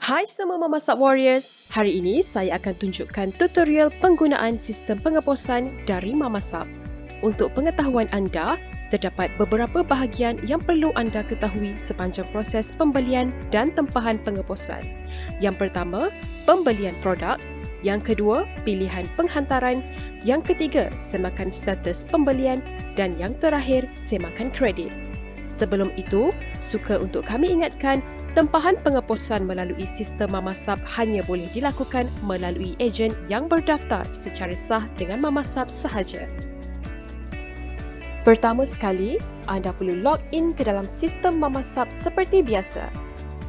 Hai semua Memasak Warriors, hari ini saya akan tunjukkan tutorial penggunaan sistem pengeposan dari Mamasap. Untuk pengetahuan anda, terdapat beberapa bahagian yang perlu anda ketahui sepanjang proses pembelian dan tempahan pengeposan. Yang pertama, pembelian produk. Yang kedua, pilihan penghantaran. Yang ketiga, semakan status pembelian. Dan yang terakhir, semakan kredit. Sebelum itu, suka untuk kami ingatkan, tempahan pengeposan melalui sistem Mamasap hanya boleh dilakukan melalui ejen yang berdaftar secara sah dengan Mamasap sahaja. Pertama sekali, anda perlu log in ke dalam sistem Mamasap seperti biasa.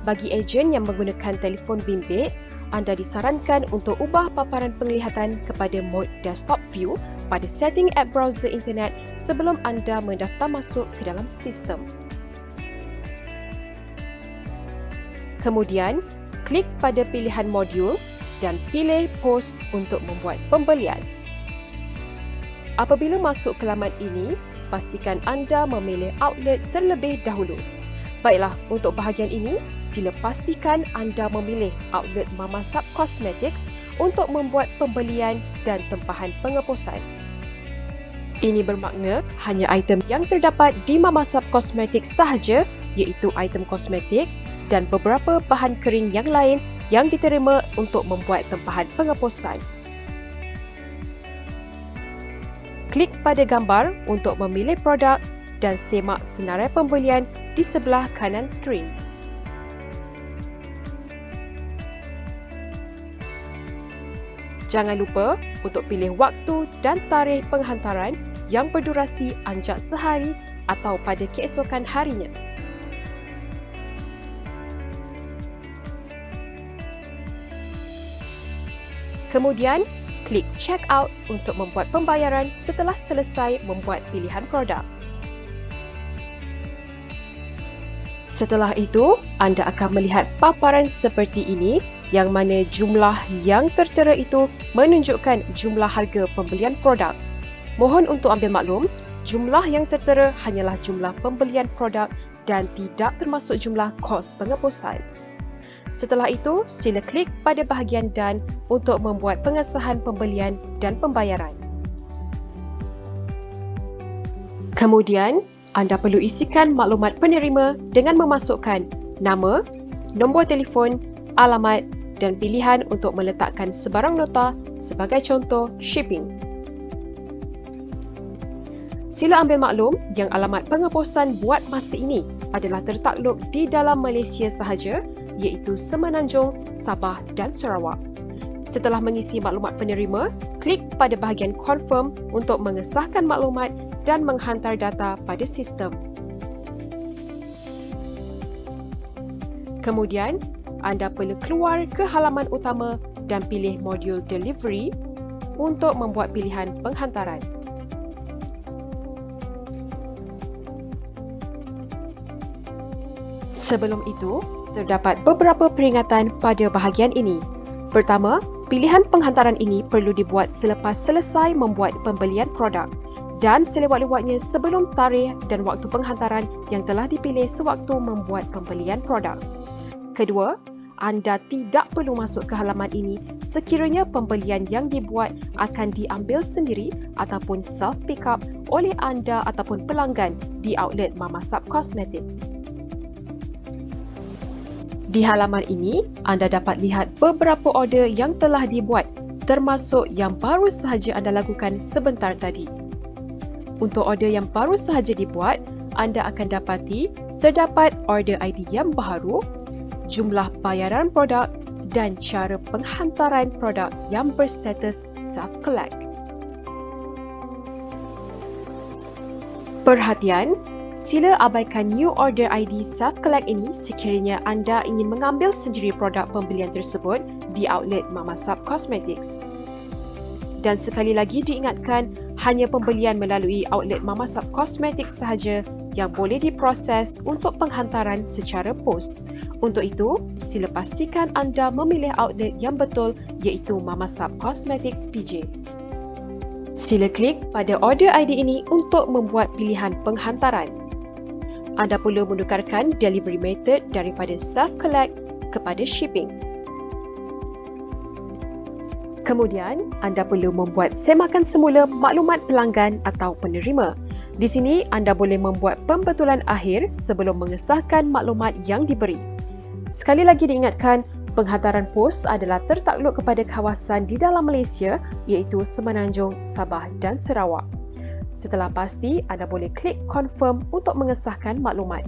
Bagi ejen yang menggunakan telefon bimbit, anda disarankan untuk ubah paparan penglihatan kepada mode desktop view pada setting app browser internet sebelum anda mendaftar masuk ke dalam sistem. Kemudian, klik pada pilihan modul dan pilih POS untuk membuat pembelian. Apabila masuk ke laman ini, pastikan anda memilih outlet terlebih dahulu. Baiklah, untuk bahagian ini, sila pastikan anda memilih outlet Mamasap Cosmetics untuk membuat pembelian dan tempahan pengeposan. Ini bermakna hanya item yang terdapat di Mamasap Cosmetics sahaja, iaitu item kosmetik dan beberapa bahan kering yang lain yang diterima untuk membuat tempahan pengeposan. Klik pada gambar untuk memilih produk dan semak senarai pembelian di sebelah kanan skrin. Jangan lupa untuk pilih waktu dan tarikh penghantaran yang berdurasi anjak sehari atau pada keesokan harinya. Kemudian, klik check out untuk membuat pembayaran setelah selesai membuat pilihan produk. Setelah itu, anda akan melihat paparan seperti ini yang mana jumlah yang tertera itu menunjukkan jumlah harga pembelian produk. Mohon untuk ambil maklum, jumlah yang tertera hanyalah jumlah pembelian produk dan tidak termasuk jumlah kos pengeposan. Setelah itu, sila klik pada bahagian Dan untuk membuat pengesahan pembelian dan pembayaran. Kemudian, anda perlu isikan maklumat penerima dengan memasukkan nama, nombor telefon, alamat dan pilihan untuk meletakkan sebarang nota sebagai contoh shipping. Sila ambil maklum yang alamat pengeposan buat masa ini adalah tertakluk di dalam Malaysia sahaja, iaitu Semenanjung, Sabah dan Sarawak. Setelah mengisi maklumat penerima, klik pada bahagian confirm untuk mengesahkan maklumat dan menghantar data pada sistem. Kemudian, anda perlu keluar ke halaman utama dan pilih modul delivery untuk membuat pilihan penghantaran. Sebelum itu, terdapat beberapa peringatan pada bahagian ini. Pertama, pilihan penghantaran ini perlu dibuat selepas selesai membuat pembelian produk dan selewat-lewatnya sebelum tarikh dan waktu penghantaran yang telah dipilih sewaktu membuat pembelian produk. Kedua, anda tidak perlu masuk ke halaman ini sekiranya pembelian yang dibuat akan diambil sendiri ataupun self-pick-up oleh anda ataupun pelanggan di outlet Mamasap Cosmetics. Di halaman ini, anda dapat lihat beberapa order yang telah dibuat, termasuk yang baru sahaja anda lakukan sebentar tadi. Untuk order yang baru sahaja dibuat, anda akan dapati terdapat order ID yang baharu, jumlah bayaran produk dan cara penghantaran produk yang berstatus self-collect. Perhatian! Sila abaikan new order ID self-collect ini sekiranya anda ingin mengambil sendiri produk pembelian tersebut di outlet Mamasap Cosmetics. Dan sekali lagi diingatkan, hanya pembelian melalui outlet Mamasap Cosmetics sahaja yang boleh diproses untuk penghantaran secara pos. Untuk itu, sila pastikan anda memilih outlet yang betul iaitu Mamasap Cosmetics PJ. Sila klik pada order ID ini untuk membuat pilihan penghantaran. Anda perlu menukarkan delivery method daripada self-collect kepada shipping. Kemudian, anda perlu membuat semakan semula maklumat pelanggan atau penerima. Di sini, anda boleh membuat pembetulan akhir sebelum mengesahkan maklumat yang diberi. Sekali lagi diingatkan, penghantaran pos adalah tertakluk kepada kawasan di dalam Malaysia iaitu Semenanjung, Sabah dan Sarawak. Setelah pasti, anda boleh klik confirm untuk mengesahkan maklumat.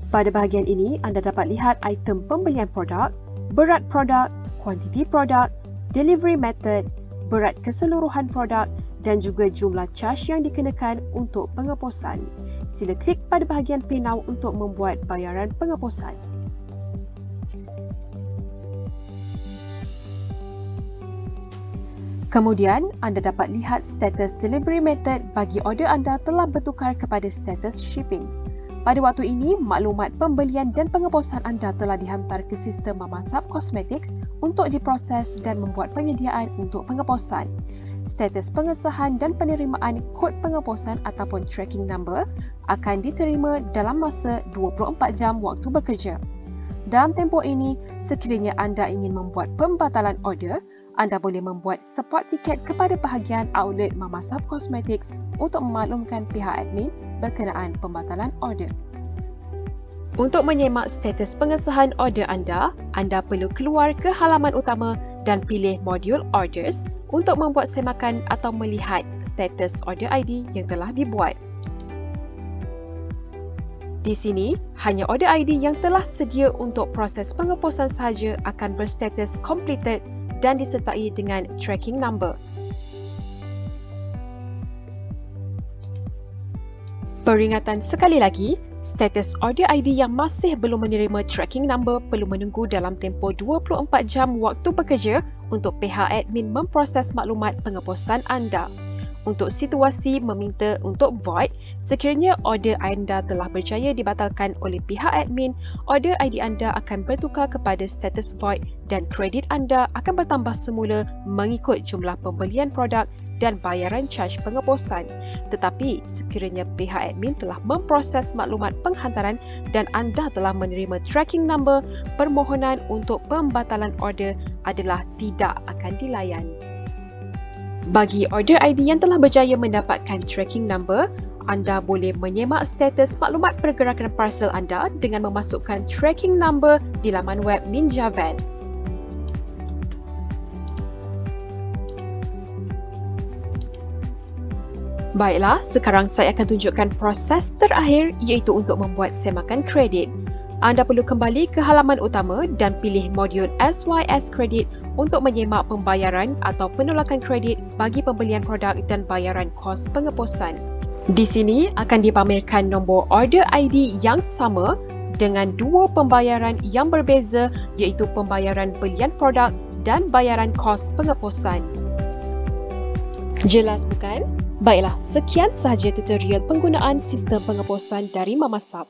Pada bahagian ini, anda dapat lihat item pembelian produk, berat produk, kuantiti produk, delivery method, berat keseluruhan produk dan juga jumlah charge yang dikenakan untuk pengeposan. Sila klik pada bahagian Pay Now untuk membuat bayaran pengeposan. Kemudian, anda dapat lihat status delivery method bagi order anda telah bertukar kepada status shipping. Pada waktu ini, maklumat pembelian dan pengeposan anda telah dihantar ke sistem Mamasab Cosmetics untuk diproses dan membuat penyediaan untuk pengeposan. Status pengesahan dan penerimaan kod pengeposan ataupun tracking number akan diterima dalam masa 24 jam waktu bekerja. Dalam tempoh ini, sekiranya anda ingin membuat pembatalan order, anda boleh membuat support tiket kepada bahagian outlet Mamasab Cosmetics untuk memaklumkan pihak admin berkenaan pembatalan order. Untuk menyemak status pengesahan order anda perlu keluar ke halaman utama dan pilih modul orders untuk membuat semakan atau melihat status order ID yang telah dibuat. Di sini, hanya order ID yang telah sedia untuk proses pengeposan sahaja akan berstatus completed dan disertai dengan tracking number. Peringatan sekali lagi, status order ID yang masih belum menerima tracking number perlu menunggu dalam tempoh 24 jam waktu bekerja untuk pihak admin memproses maklumat pengeposan anda. Untuk situasi meminta untuk void, sekiranya order anda telah berjaya dibatalkan oleh pihak admin, order ID anda akan bertukar kepada status void dan kredit anda akan bertambah semula mengikut jumlah pembelian produk dan bayaran charge pengeposan. Tetapi, sekiranya pihak admin telah memproses maklumat penghantaran dan anda telah menerima tracking number, permohonan untuk pembatalan order adalah tidak akan dilayan. Bagi order ID yang telah berjaya mendapatkan tracking number, anda boleh menyemak status maklumat pergerakan parcel anda dengan memasukkan tracking number di laman web Ninjavan. Baiklah, sekarang saya akan tunjukkan proses terakhir iaitu untuk membuat semakan kredit. Anda perlu kembali ke halaman utama dan pilih modul SYS Credit untuk menyemak pembayaran atau penolakan kredit bagi pembelian produk dan bayaran kos pengeposan. Di sini akan dipamerkan nombor order ID yang sama dengan dua pembayaran yang berbeza iaitu pembayaran belian produk dan bayaran kos pengeposan. Jelas bukan? Baiklah, sekian sahaja tutorial penggunaan sistem pengeposan dari Mamasab.